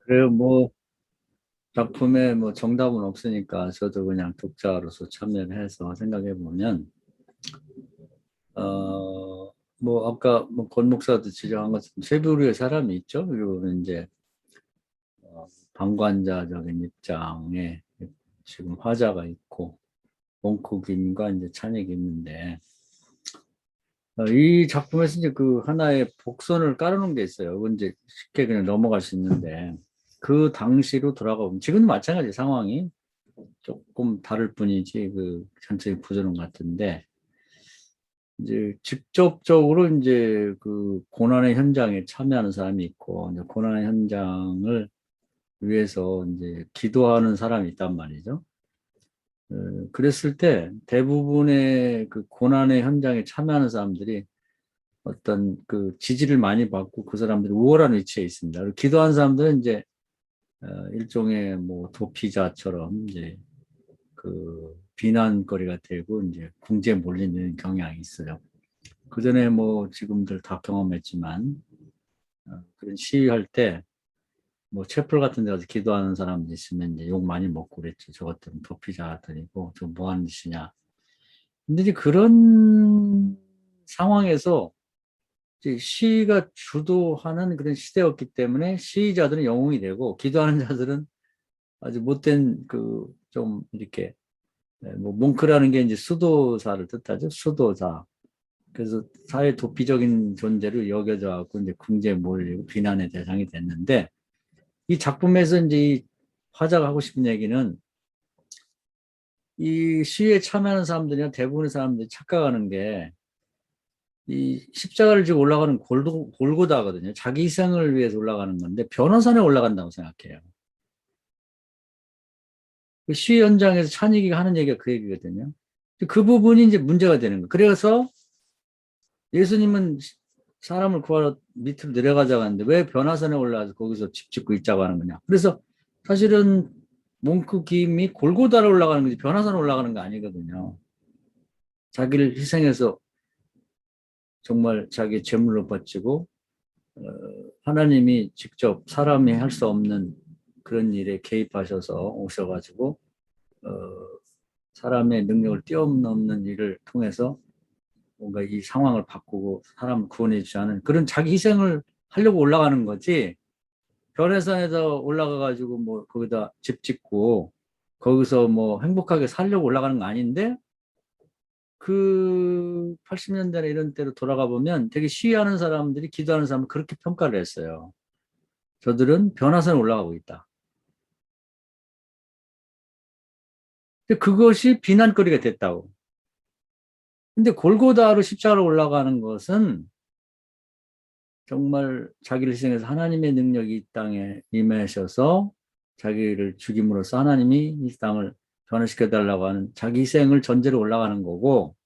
그래요. 뭐 작품에 뭐 정답은 없으니까 저도 그냥 독자로서 참여를 해서 생각해 보면 뭐 아까 뭐 권 목사도 지적한 것처럼 세 부류의 사람이 있죠. 그리고 이제 방관자적인 입장에 지금 화자가 있고 몽크김과 이제 찬익이 있는데 이 작품에서 이제 그 하나의 복선을 깔아놓은 게 있어요. 그건 이제 쉽게 그냥 넘어갈 수 있는데 그 당시로 돌아가 보면 지금도 마찬가지 상황이 조금 다를 뿐이지 그 전체 구조는 같은데 이제 직접적으로 이제 그 고난의 현장에 참여하는 사람이 있고 이제 고난의 현장을 위해서 이제 기도하는 사람이 있단 말이죠. 그랬을 때 대부분의 그 고난의 현장에 참여하는 사람들이 어떤 그 지지를 많이 받고 그 사람들이 우월한 위치에 있습니다. 그리고 기도하는 사람들은 이제 일종의 뭐 도피자처럼 이제 그 비난거리가 되고 이제 궁지에 몰리는 경향이 있어요. 그 전에 뭐 지금들 다 경험했지만 그런 시위할 때 뭐 채플 같은 데 가서 기도하는 사람들 있으면 이제 욕 많이 먹고 그랬죠. 저것들은 도피자들이고 저 뭐 하는 짓이냐. 근데 이제 그런 상황에서 이제 시위가 주도하는 그런 시대였기 때문에 시위자들은 영웅이 되고 기도하는 자들은 아주 못된 그 좀 이렇게 뭐 몽크라는 게 이제 수도사를 뜻하죠. 수도사. 그래서 사회 도피적인 존재로 여겨져 갖고 이제 궁지에 몰리고 비난의 대상이 됐는데 이 작품에서 이제 이 화자가 하고 싶은 얘기는 이 시위에 참여하는 사람들이나 대부분의 사람들이 착각하는 게 이 십자가를 지고 올라가는 골고다거든요. 자기 희생을 위해서 올라가는 건데 변호사에 올라간다고 생각해요. 그 시위 현장에서 찬익이가 하는 얘기가 그 얘기거든요. 그 부분이 이제 문제가 되는 거예요. 그래서 예수님은 사람을 구하러 밑으로 내려가자고 하는데 왜 변화산에 올라가서 거기서 집 짓고 있자고 하는 거냐. 그래서 사실은 몽크 김이 골고다로 올라가는 거지 변화산에 올라가는 거 아니거든요. 자기를 희생해서 정말 자기 재물로 바치고 하나님이 직접 사람이 할 수 없는 그런 일에 개입하셔서 오셔가지고 어, 사람의 능력을 뛰어넘는 일을 통해서 뭔가 이 상황을 바꾸고 사람을 구원해 주지 않은 그런 자기 희생을 하려고 올라가는 거지. 별회산에서 올라가 가지고 뭐 거기다 집 짓고 거기서 뭐 행복하게 살려고 올라가는 거 아닌데 그 80년대나 이런 때로 돌아가 보면 되게 시위하는 사람들이 기도하는 사람을 그렇게 평가를 했어요. 저들은 변화산에 올라가고 있다. 근데 그것이 비난거리가 됐다고. 근데 골고다로 십자가로 올라가는 것은 정말 자기를 희생해서 하나님의 능력이 이 땅에 임하셔서 자기를 죽임으로써 하나님이 이 땅을 변화시켜 달라고 하는 자기 희생을 전제로 올라가는 거고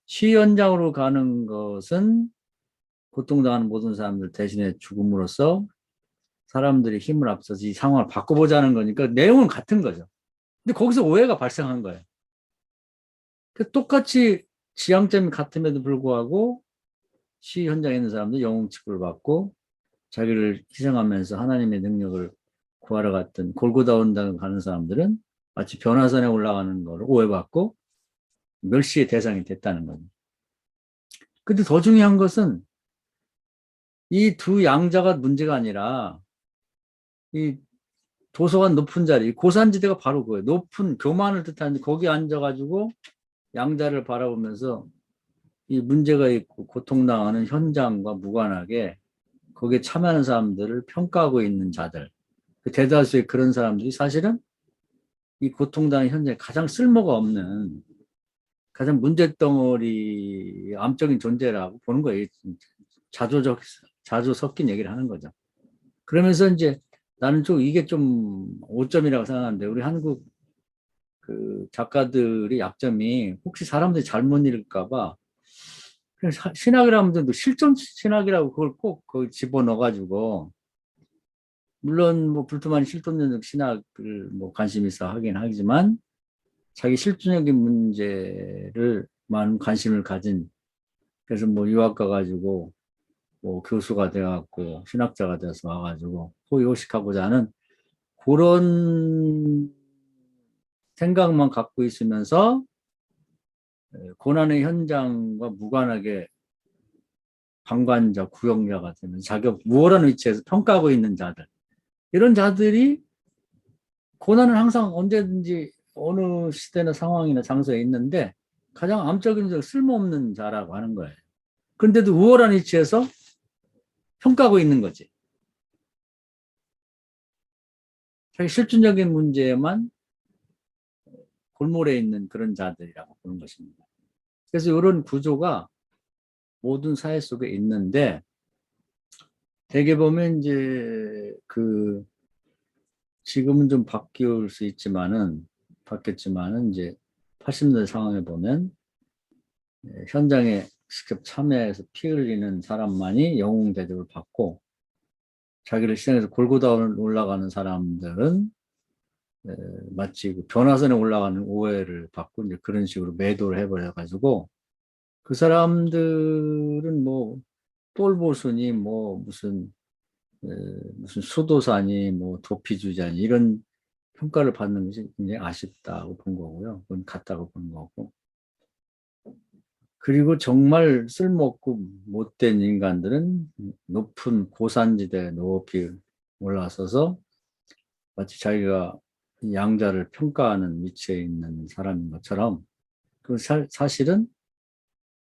시위 현장으로 가는 것은 고통당하는 모든 사람들 대신에 죽음으로써 사람들이 힘을 합쳐서 이 상황을 바꿔보자는 거니까 내용은 같은 거죠. 근데 거기서 오해가 발생한 거예요. 똑같이 지향점이 같음에도 불구하고 시위 현장에 있는 사람들 영웅 취급을 받고 자기를 희생하면서 하나님의 능력을 구하러 갔던 골고다 온당을 가는 사람들은 마치 변화산에 올라가는 걸 오해받고 멸시의 대상이 됐다는 거죠. 근데 더 중요한 것은 이 두 양자가 문제가 아니라 이 도서관 높은 자리, 고산지대가 바로 그거예요. 높은 교만을 뜻하는 거기 앉아가지고 양자를 바라보면서 이 문제가 있고 고통당하는 현장과 무관하게 거기에 참여하는 사람들을 평가하고 있는 자들. 그 대다수의 그런 사람들이 사실은 이 고통당하는 현장에 가장 쓸모가 없는 가장 문제덩어리 암적인 존재라고 보는 거예요. 자조적, 자조 섞인 얘기를 하는 거죠. 그러면서 이제 나는 좀 이게 좀 오점이라고 생각하는데 우리 한국 그 작가들의 약점이 혹시 사람들이 잘못 읽을까 봐 그냥 신학이라면 또 실존 신학이라고 그걸 꼭 거기 집어넣어가지고 물론 뭐 불투만 실존적 신학을 뭐 관심 있어 하긴 하지만 자기 실존적인 문제를 많은 관심을 가진 그래서 뭐 유학 가가지고 뭐 교수가 되어갖고 신학자가 되어서 와가지고 호의호식하고자 하는 그런 생각만 갖고 있으면서 고난의 현장과 무관하게 방관자, 구경자가 되는 자격, 우월한 위치에서 평가하고 있는 자들. 이런 자들이 고난은 항상 언제든지 어느 시대나 상황이나 장소에 있는데 가장 암적인 쓸모없는 자라고 하는 거예요. 그런데도 우월한 위치에서 평가하고 있는 거지. 자기 실존적인 문제에만 골몰해 있는 그런 자들이라고 보는 것입니다. 그래서 이런 구조가 모든 사회 속에 있는데 대개 보면 이제 지금은 좀 바뀔 수 있지만은 바뀌었지만은 이제 80년대 상황에 보면 현장에 직접 참여해서 피 흘리는 사람만이 영웅 대접을 받고 자기를 시장에서 골고다 올라가는 사람들은 마치 변화선에 올라가는 오해를 받고 이제 그런 식으로 매도를 해버려 가지고 그 사람들은 뭐 똘보수니 뭐 무슨 수도사니 뭐 도피주자니 이런 평가를 받는 것이 굉장히 아쉽다고 본 거고요. 그건 같다고 본 거고. 그리고 정말 쓸모없고 못된 인간들은 높은 고산지대에 높이 올라서서 마치 자기가 양자를 평가하는 위치에 있는 사람인 것처럼 그 사실은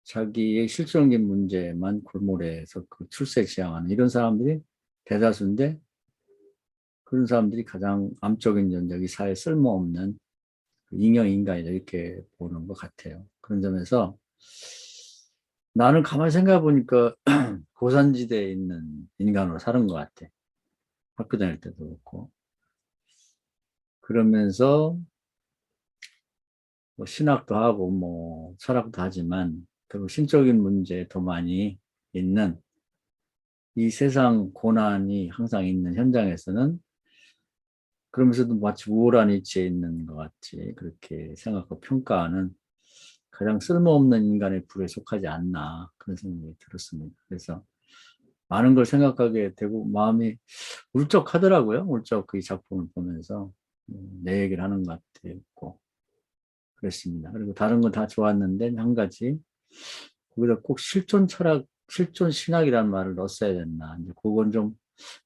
자기의 실존적인 문제만 골몰해서 그 출세지향하는 이런 사람들이 대다수인데 그런 사람들이 가장 암적인 전적이 사회에 쓸모없는 잉여인간이다 이렇게 보는 것 같아요. 그런 점에서 나는 가만히 생각해 보니까 고산지대에 있는 인간으로 사는 것 같아. 학교 다닐 때도 그렇고. 그러면서 뭐 신학도 하고 뭐 철학도 하지만 결국 신적인 문제에 더 많이 있는 이 세상 고난이 항상 있는 현장에서는 그러면서도 마치 우월한 위치에 있는 것 같이 그렇게 생각하고 평가하는 가장 쓸모없는 인간의 부류에 속하지 않나 그런 생각이 들었습니다. 그래서 많은 걸 생각하게 되고 마음이 울적하더라고요. 울적 그 작품을 보면서 내 얘기를 하는 것 같았고 그랬습니다. 그리고 다른 건 다 좋았는데 한 가지 거기다 꼭 실존 철학, 실존 신학이라는 말을 넣었어야 됐나. 이제 그건 좀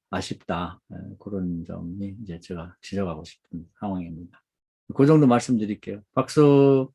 아쉽다. 그런 점이 이제 제가 지적하고 싶은 상황입니다. 그 정도 말씀드릴게요. 박수.